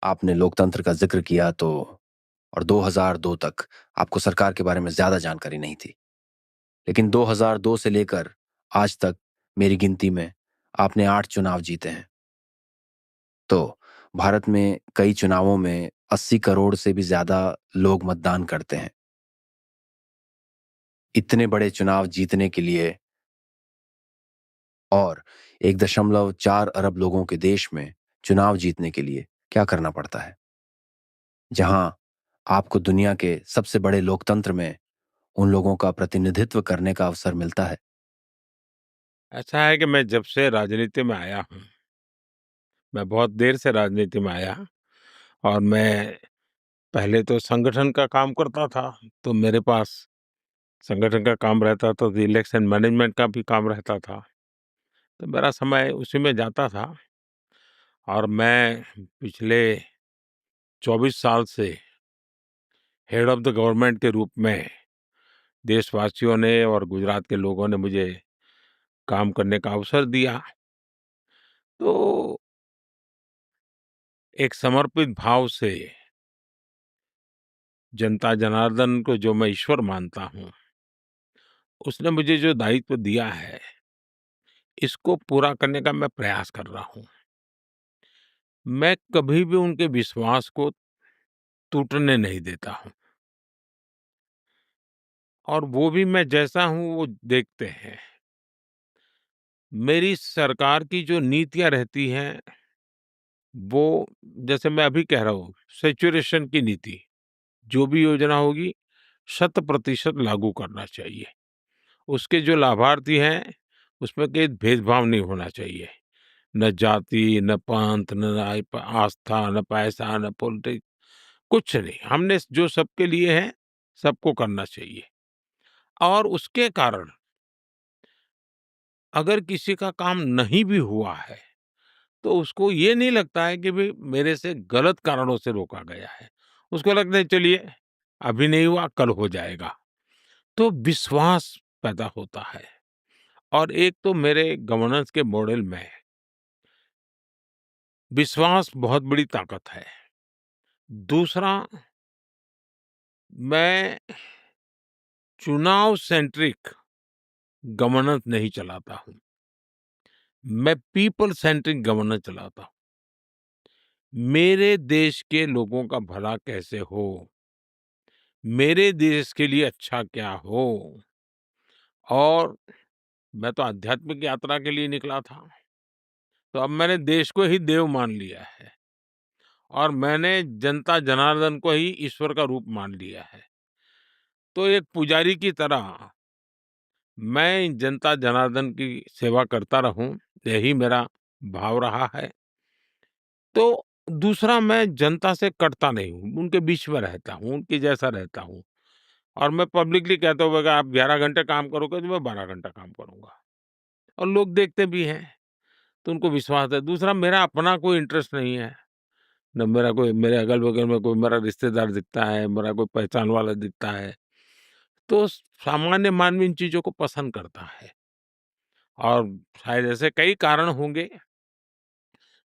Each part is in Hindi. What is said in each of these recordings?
आपने लोकतंत्र का ज़िक्र किया तो और 2002 तक आपको सरकार के बारे में ज़्यादा जानकारी नहीं थी। लेकिन 2002 से लेकर आज तक मेरी गिनती में आपने 8 चुनाव जीते हैं। तो भारत में कई चुनावों में 80 करोड़ से भी ज़्यादा लोग मतदान करते हैं। इतने बड़े चुनाव जीतने के लिए और 1.4 अरब लोगों के देश में चुनाव जीतने के लिए क्या करना पड़ता है? जहां आपको दुनिया के सबसे बड़े लोकतंत्र में उन लोगों का प्रतिनिधित्व करने का अवसर मिलता है। ऐसा है कि मैं जब से राजनीति में आया हूँ, मैं बहुत देर से राजनीति में आया और मैं पहले तो संगठन का काम करता था, तो मेरे पास संगठन का काम रहता था, तो इलेक्शन मैनेजमेंट का भी काम रहता था, तो मेरा समय उसी में जाता था और मैं पिछले 24 साल से हेड ऑफ़ द गवर्नमेंट के रूप में देशवासियों ने और गुजरात के लोगों ने मुझे काम करने का अवसर दिया। तो एक समर्पित भाव से जनता जनार्दन को जो मैं ईश्वर मानता हूँ, उसने मुझे जो दायित्व दिया है, इसको पूरा करने का मैं प्रयास कर रहा हूँ। मैं कभी भी उनके विश्वास को टूटने नहीं देता हूँ और वो भी मैं जैसा हूँ, वो देखते हैं। मेरी सरकार की जो नीतियाँ रहती हैं, वो जैसे मैं अभी कह रहा हूँ, सैचुरेशन की नीति, जो भी योजना होगी, 100% लागू करना चाहिए। उसके जो लाभार्थी हैं, उसमें कोई भेदभाव नहीं होना चाहिए। न जाति, न पंथ, न राय प आस्था, न पैसा, न पॉलिटिक्स, कुछ नहीं। हमने जो सबके लिए है, सबको करना चाहिए। और उसके कारण अगर किसी का काम नहीं भी हुआ है, तो उसको ये नहीं लगता है कि भई मेरे से गलत कारणों से रोका गया है। उसको लगता है चलिए, अभी नहीं हुआ, कल हो जाएगा। तो विश्वास पैदा होता है। और एक तो मेरे गवर्नेंस के मॉडल में विश्वास बहुत बड़ी ताकत है। दूसरा, मैं चुनाव सेंट्रिक गवर्नेंस नहीं चलाता हूँ। मैं पीपल सेंट्रिक गवर्नेंस चलाता हूँ। मेरे देश के लोगों का भला कैसे हो, मेरे देश के लिए अच्छा क्या हो। और मैं तो आध्यात्मिक यात्रा के लिए निकला था, तो अब मैंने देश को ही देव मान लिया है और मैंने जनता जनार्दन को ही ईश्वर का रूप मान लिया है। तो एक पुजारी की तरह मैं जनता जनार्दन की सेवा करता रहूं, यही मेरा भाव रहा है। तो दूसरा, मैं जनता से कटता नहीं हूँ, उनके बीच में रहता हूँ, उनके जैसा रहता हूँ। और मैं पब्लिकली कहता हूँ, अगर आप 11 घंटे काम करोगे तो मैं 12 घंटा काम करूंगा। और लोग देखते भी हैं, तो उनको विश्वास है। दूसरा, मेरा अपना कोई इंटरेस्ट नहीं है, न मेरा कोई, मेरे अगल बगल में कोई मेरा रिश्तेदार दिखता है, मेरा कोई पहचान वाला दिखता है, तो सामान्य मानवी इन चीजों को पसंद करता है। और शायद ऐसे कई कारण होंगे।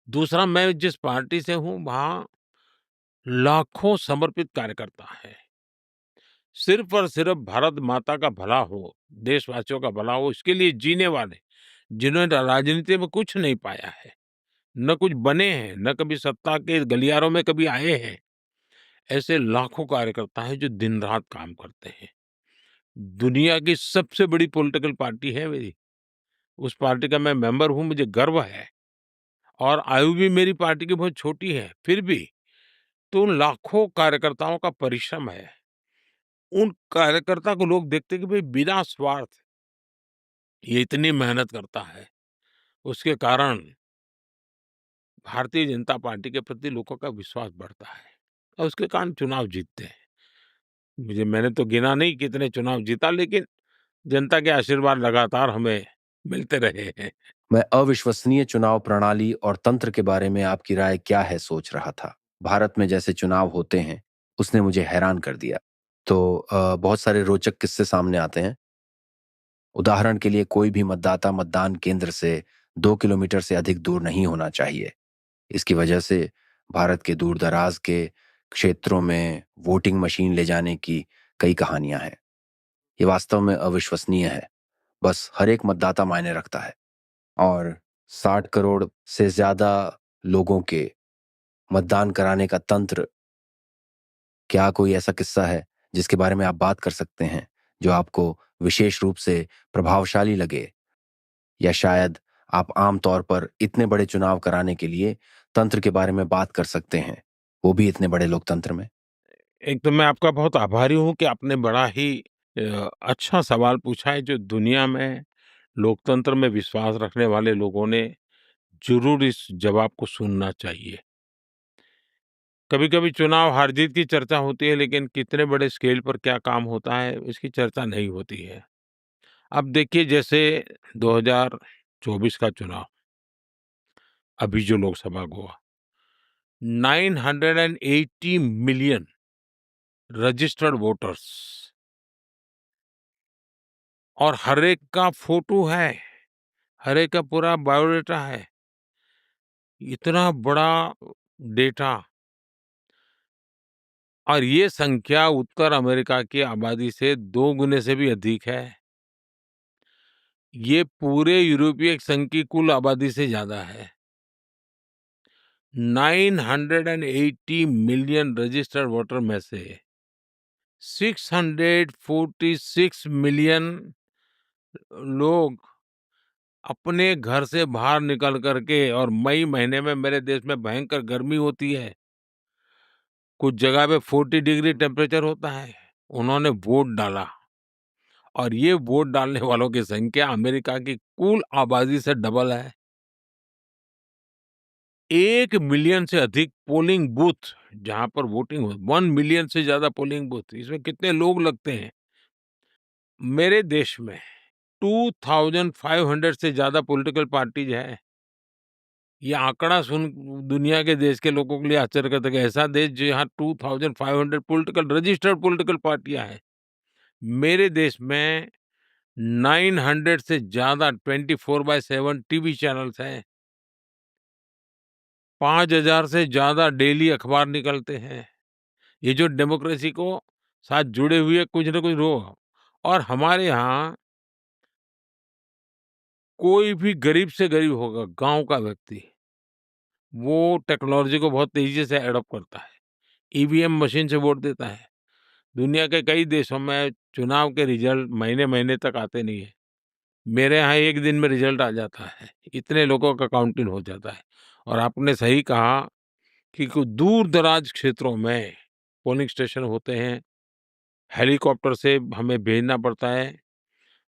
दूसरा, मैं जिस पार्टी से हूँ, वहाँ लाखों समर्पित कार्यकर्ता हैं। सिर्फ और सिर्फ भारत माता का भला हो, देशवासियों का भला हो, इसके लिए जीने वाले, जिन्होंने राजनीति में कुछ नहीं पाया है, न कुछ बने हैं, न कभी सत्ता के गलियारों में कभी आए हैं, ऐसे लाखों कार्यकर्ता हैं जो दिन-रात काम करते हैं। दुनिया की सबसे बड़ी पॉलिटिकल पार्टी है मेरी, उस पार्टी का मैं मेंबर हूँ, मुझे गर्व है। और आयु भी मेरी पार्टी की बहुत छोटी है, फिर भी तो उन लाखों कार्यकर्ताओं का परिश्रम है। उन कार्यकर्ता को लोग देखते हैं कि भई बिना स्वार्थ ये इतनी मेहनत करता है, उसके कारण भारतीय जनता पार्टी के प्रति लोगों का विश्वास बढ़ता है और उसके कारण चुनाव जीतते हैं। मैंने तो गिना नहीं कितने चुनाव जीता, लेकिन जनता के आशीर्वाद लगातार हमें मिलते रहे हैं। मैं अविश्वसनीय चुनाव प्रणाली और तंत्र के बारे में आपकी राय क्या है सोच रहा था। भारत में जैसे चुनाव होते हैं, उसने मुझे हैरान कर दिया। तो बहुत सारे रोचक किस्से सामने आते हैं। उदाहरण के लिए कोई भी मतदाता मतदान केंद्र से 2 किलोमीटर से अधिक दूर नहीं होना चाहिए। इसकी वजह से भारत के दूर दराज के क्षेत्रों में वोटिंग मशीन ले जाने की कई कहानियां हैं। ये वास्तव में अविश्वसनीय है। बस हर एक मतदाता मायने रखता है, और 60 करोड़ से ज्यादा लोगों के मतदान कराने का तंत्र। क्या कोई ऐसा किस्सा है जिसके बारे में आप बात कर सकते हैं जो आपको विशेष रूप से प्रभावशाली लगे? या शायद आप आम तौर पर इतने बड़े चुनाव कराने के लिए तंत्र के बारे में बात कर सकते हैं, वो भी इतने बड़े लोकतंत्र में? एक तो मैं आपका बहुत आभारी हूँ कि आपने बड़ा ही अच्छा सवाल पूछा है, जो दुनिया में लोकतंत्र में विश्वास रखने वाले लोगों ने ज़रूर इस जवाब को सुनना चाहिए। कभी-कभी चुनाव हार-जीत की चर्चा होती है, लेकिन कितने बड़े स्केल पर क्या काम होता है, इसकी चर्चा नहीं होती है। अब देखिए, जैसे 2024 का चुनाव, अभी जो लोकसभा को हुआ, 980 मिलियन रजिस्टर्ड वोटर्स, और हर एक का फोटो है, हर एक का पूरा बायोडाटा है। इतना बड़ा डेटा, और ये संख्या उत्तर अमेरिका की आबादी से 2 गुने से भी अधिक है। ये पूरे यूरोपीय संघ की कुल आबादी से ज़्यादा है। 980 मिलियन रजिस्टर्ड वोटर में से 646 मिलियन लोग अपने घर से बाहर निकल करके, और मई महीने में मेरे देश में भयंकर गर्मी होती है, कुछ जगह पे 40 डिग्री टेम्परेचर होता है, उन्होंने वोट डाला। और ये वोट डालने वालों की संख्या अमेरिका की कुल आबादी से डबल है। 1 मिलियन से अधिक पोलिंग बूथ जहाँ पर वोटिंग हो, 1 मिलियन से ज़्यादा पोलिंग बूथ, इसमें कितने लोग लगते हैं? मेरे देश में 2500 से ज़्यादा पॉलिटिकल पार्टीज़ हैं। ये आंकड़ा सुन दुनिया के देश के लोगों के लिए आश्चर्य का था कि ऐसा देश जहाँ 2500 पॉलिटिकल रजिस्टर्ड पॉलिटिकल पार्टियां हैं। मेरे देश में 900 से ज्यादा 24/7 टीवी चैनल्स हैं। 5000 से ज्यादा डेली अखबार निकलते हैं। ये जो डेमोक्रेसी को साथ जुड़े हुए कुछ न कुछ रो। और हमारे यहाँ कोई भी गरीब से गरीब होगा, गांव का व्यक्ति, वो टेक्नोलॉजी को बहुत तेजी से एडॉप्ट करता है, ईवीएम मशीन से वोट देता है। दुनिया के कई देशों में चुनाव के रिजल्ट महीने-महीने तक आते नहीं है। मेरे यहाँ एक दिन में रिजल्ट आ जाता है, इतने लोगों का काउंटिंग हो जाता है। और आपने सही कहा कि कुछ दूर-दराज क्षेत्रों में पोलिंग स्टेशन होते हैं, हेलीकॉप्टर से हमें भेजना पड़ता है।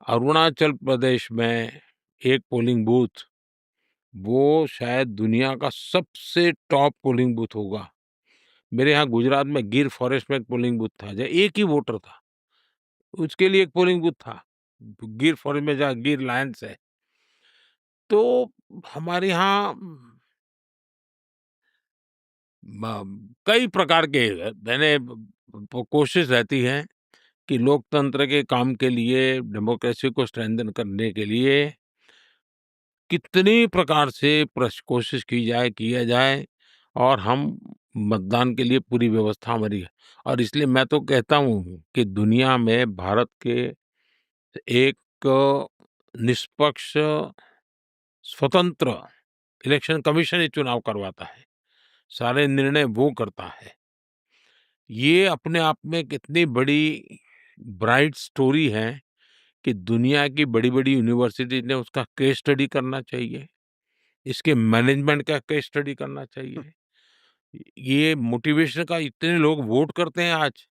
अरुणाचल प्रदेश में एक पोलिंग बूथ, वो शायद दुनिया का सबसे टॉप पोलिंग बूथ होगा। मेरे यहाँ गुजरात में गिर फॉरेस्ट में एक पोलिंग बूथ था, जहाँ एक ही वोटर था, उसके लिए एक पोलिंग बूथ था। गिर फॉरेस्ट में जहाँ गिर लायंस है। तो हमारे यहाँ कई प्रकार के मैंने कोशिश रहती है कि लोकतंत्र के काम के लिए, डेमोक्रेसी को स्ट्रेंथन करने के लिए कितनी प्रकार से कोशिश की जाए, किया जाए, और हम मतदान के लिए पूरी व्यवस्था हमारी है। और इसलिए मैं तो कहता हूँ कि दुनिया में भारत के एक निष्पक्ष, स्वतंत्र इलेक्शन कमीशन ये चुनाव करवाता है। सारे निर्णय वो करता है। ये अपने आप में कितनी बड़ी ब्राइट स्टोरी है कि दुनिया की बड़ी-बड़ी यूनिवर्सिटी ने उसका केस स्टडी करना चाहिए। इसके मैनेजमेंट का केस स्टडी करना चाहिए। ये मोटिवेशन का, इतने लोग वोट करते हैं आज,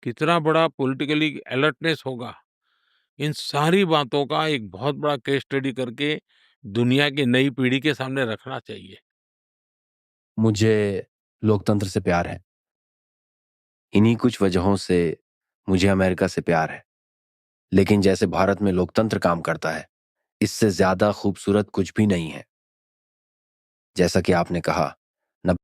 कितना बड़ा पॉलिटिकली अलर्टनेस होगा। इन सारी बातों का एक बहुत बड़ा केस स्टडी करके दुनिया की नई पीढ़ी के सामने रखना चाहिए। मुझे लोकतंत्र से प्यार है। इन्हीं कुछ वजहों से मुझे अमेरिका से प्यार है। लेकिन जैसे भारत में लोकतंत्र काम करता है, इससे ज्यादा खूबसूरत कुछ भी नहीं है। जैसा कि आपने कहा,